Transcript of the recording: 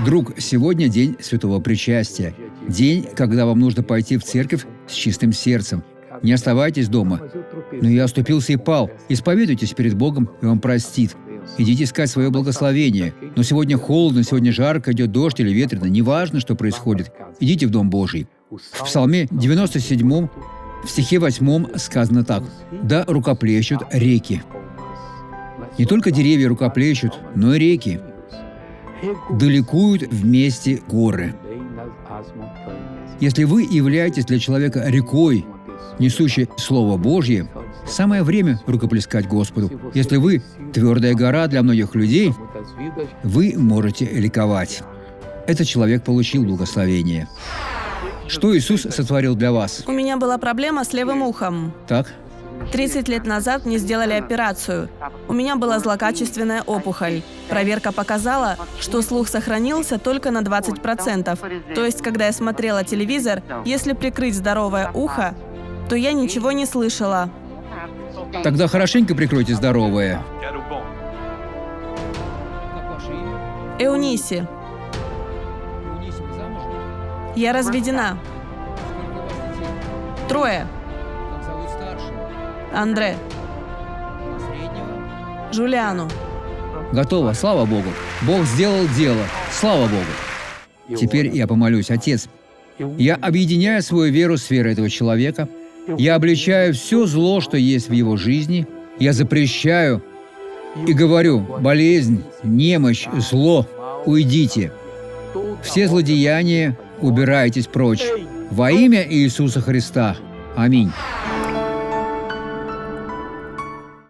Друг, сегодня день Святого Причастия. День, когда вам нужно пойти в церковь с чистым сердцем. Не оставайтесь дома. Но я оступился и пал. Исповедуйтесь перед Богом, и Он простит. Идите искать свое благословение. Но сегодня холодно, сегодня жарко, идет дождь или ветрено. Неважно, что происходит. Идите в Дом Божий. В Псалме 97, в стихе 8 сказано так. «Да рукоплещут реки». Не только деревья рукоплещут, но и реки. «Да ликуют вместе горы». Если вы являетесь для человека рекой, несущей Слово Божье, самое время рукоплескать Господу. Если вы твердая гора для многих людей, вы можете ликовать. Этот человек получил благословение. Что Иисус сотворил для вас? У меня была проблема с левым ухом. Так? 30 лет назад мне сделали операцию. У меня была злокачественная опухоль. Проверка показала, что слух сохранился только на 20%. То есть, когда я смотрела телевизор, если прикрыть здоровое ухо, то я ничего не слышала. Тогда хорошенько прикройте здоровое. Эуниси. Я разведена. 3. Андре. Жулиану. Готово, слава Богу. Бог сделал дело. Слава Богу. Теперь я помолюсь. Отец, я объединяю свою веру с верой этого человека. Я обличаю все зло, что есть в его жизни. Я запрещаю и говорю: болезнь, немощь, зло, уйдите. Все злодеяния убирайтесь прочь. Во имя Иисуса Христа. Аминь.